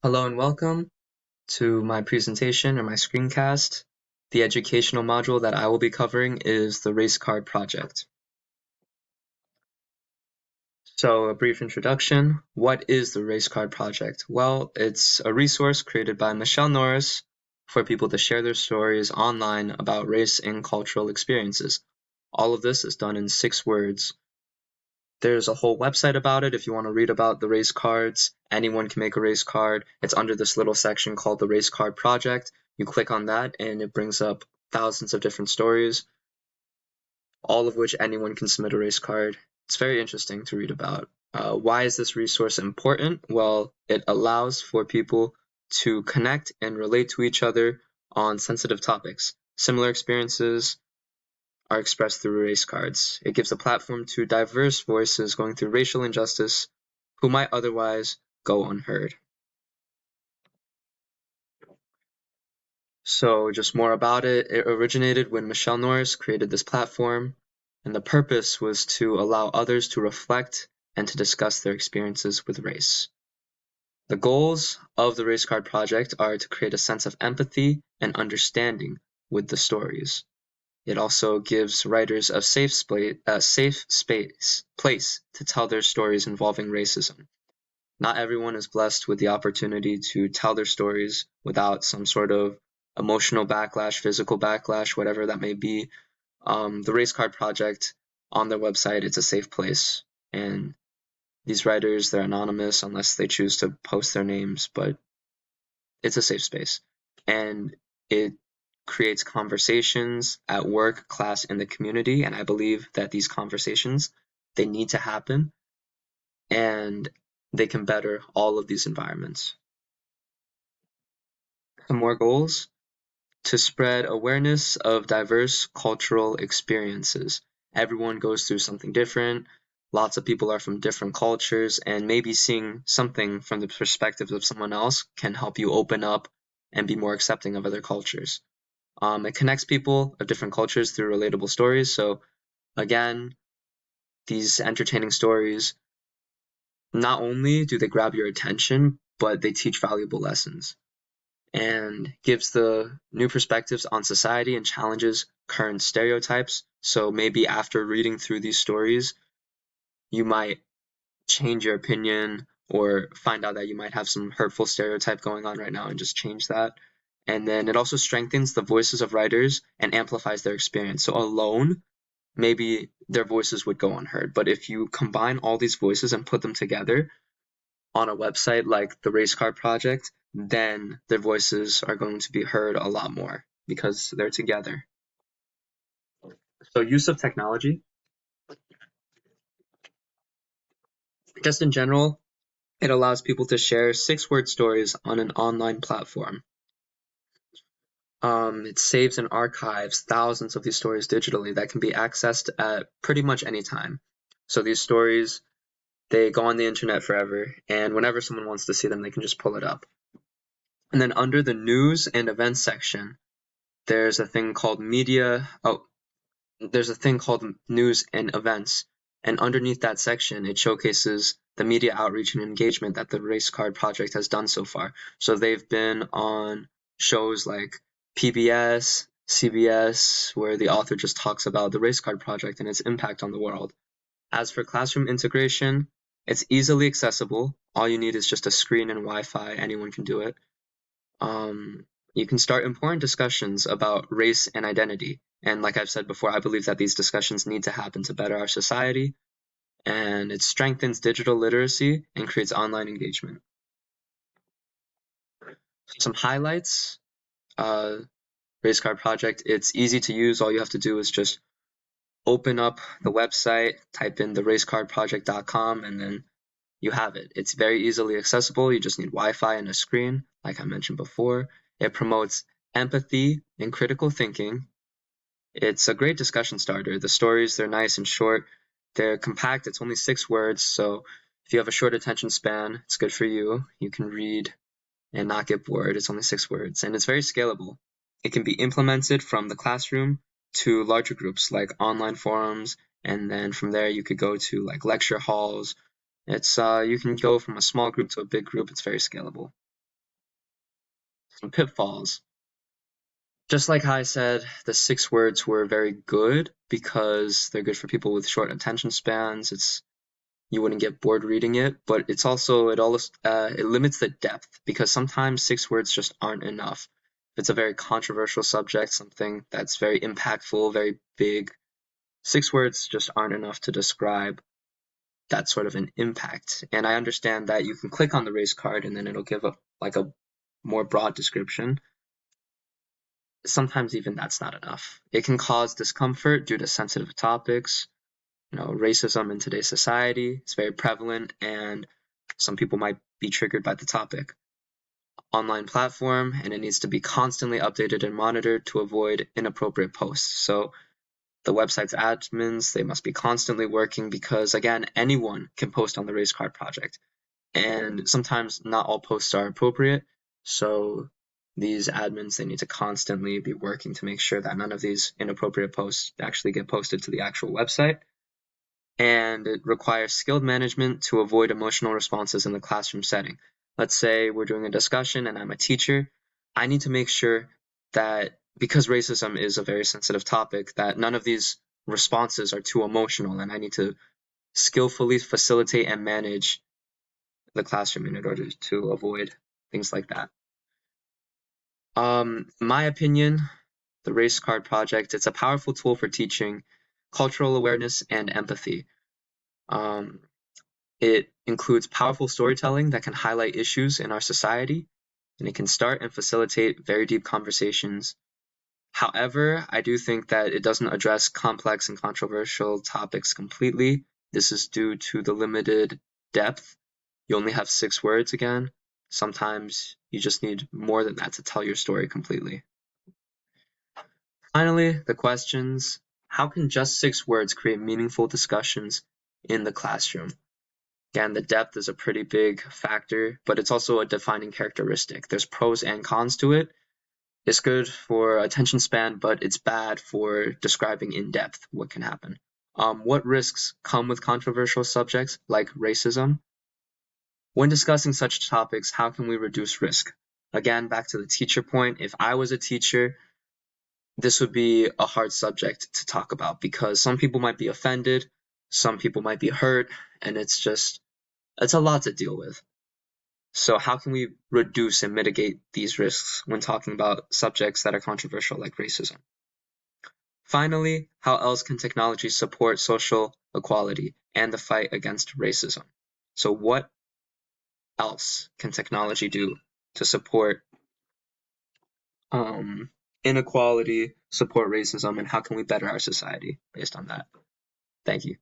Hello and welcome to my presentation or my screencast. The educational module that I will be covering is the Race Card Project. So, a brief introduction. What is the Race Card Project? Well, it's a resource created by Michelle Norris for people to share their stories online about race and cultural experiences. All of this is done in 6 words. There's a whole website about it if you want to read about the race cards. Anyone can make a race card. It's under this little section called the Race Card Project. You click on that and it brings up thousands of different stories, all of which anyone can submit a race card. It's very interesting to read about. Why is this resource important? Well, it allows for people to connect and relate to each other on sensitive topics. Similar experiences are expressed through race cards. It gives a platform to diverse voices going through racial injustice who might otherwise go unheard. So just more about it. It originated when Michelle Norris created this platform, and the purpose was to allow others to reflect and to discuss their experiences with race. The goals of the Race Card Project are to create a sense of empathy and understanding with the stories. It also gives writers a safe place to tell their stories involving racism. Not everyone is blessed with the opportunity to tell their stories without some sort of emotional backlash, physical backlash, whatever that may be. The Race Card Project, on their website, it's a safe place. And these writers, they're anonymous unless they choose to post their names, but it's a safe space. And it creates conversations at work, class, and the community. And I believe that these conversations, they need to happen and they can better all of these environments. Some more goals: to spread awareness of diverse cultural experiences. Everyone goes through something different. Lots of people are from different cultures, and maybe seeing something from the perspective of someone else can help you open up and be more accepting of other cultures. It connects people of different cultures through relatable stories. So again, these entertaining stories, not only do they grab your attention, but they teach valuable lessons and gives the new perspectives on society and challenges current stereotypes. So maybe after reading through these stories, you might change your opinion or find out that you might have some hurtful stereotype going on right now and just change that. And then it also strengthens the voices of writers and amplifies their experience. So alone, maybe their voices would go unheard. But if you combine all these voices and put them together on a website like the Race Card Project, then their voices are going to be heard a lot more because they're together. So use of technology. Just in general, it allows people to share 6-word stories on an online platform. It saves and archives thousands of these stories digitally that can be accessed at pretty much any time. So these stories, they go on the internet forever, and whenever someone wants to see them, they can just pull it up. And then under the news and events section, there's a thing called there's a thing called news and events. And underneath that section, it showcases the media outreach and engagement that the Race Card Project has done so far. So they've been on shows like PBS, CBS, where the author just talks about the Race Card Project and its impact on the world. As for classroom integration, it's easily accessible. All you need is just a screen and Wi-Fi. Anyone can do it. You can start important discussions about race and identity. And like I've said before, I believe that these discussions need to happen to better our society. And it strengthens digital literacy and creates online engagement. Some highlights. Race Card Project, it's easy to use. All you have to do is just open up the website, type in theracecardproject.com, and then you have it. It's very easily accessible. You just need Wi-Fi and a screen, like I mentioned before. It promotes empathy and critical thinking. It's a great discussion starter. The stories, they're nice and short. They're compact. It's only 6 words, so if you have a short attention span, it's good for you. You can read and not get bored. It's only 6 words, and it's very scalable. It can be implemented from the classroom to larger groups like online forums, and then from there you could go to like lecture halls. It's you can go from a small group to a big group. It's very scalable. some pitfalls. Just like how I said, the 6 words were very good because they're good for people with short attention spans. You wouldn't get bored reading it, but it limits the depth because sometimes 6 words just aren't enough. If it's a very controversial subject, something that's very impactful, very big, 6 words just aren't enough to describe that sort of an impact. And I understand that you can click on the race card and then it'll give a more broad description. Sometimes even that's not enough. It can cause discomfort due to sensitive topics. Racism in today's society is very prevalent, and some people might be triggered by the topic. Online platform, and it needs to be constantly updated and monitored to avoid inappropriate posts. So the website's admins, they must be constantly working because, again, anyone can post on the race card project. And sometimes not all posts are appropriate. So these admins, they need to constantly be working to make sure that none of these inappropriate posts actually get posted to the actual website. And it requires skilled management to avoid emotional responses in the classroom setting. Let's say we're doing a discussion and I'm a teacher. I need to make sure that because racism is a very sensitive topic, that none of these responses are too emotional, and I need to skillfully facilitate and manage the classroom in order to avoid things like that. In my opinion, the Race Card Project, it's a powerful tool for teaching cultural awareness and empathy. It includes powerful storytelling that can highlight issues in our society, and it can start and facilitate very deep conversations. However, I do think that it doesn't address complex and controversial topics completely. This is due to the limited depth. You only have 6 words again. Sometimes you just need more than that to tell your story completely. Finally, the questions. How can just 6 words create meaningful discussions in the classroom? Again, the depth is a pretty big factor, but it's also a defining characteristic. There's pros and cons to it. It's good for attention span, but it's bad for describing in depth what can happen. What risks come with controversial subjects like racism? When discussing such topics, how can we reduce risk? Again, back to the teacher point, if I was a teacher, this would be a hard subject to talk about because some people might be offended, some people might be hurt, and it's a lot to deal with. So how can we reduce and mitigate these risks when talking about subjects that are controversial like racism? Finally, how else can technology support social equality and the fight against racism? So what else can technology do to support inequality, support racism, and how can we better our society based on that? Thank you.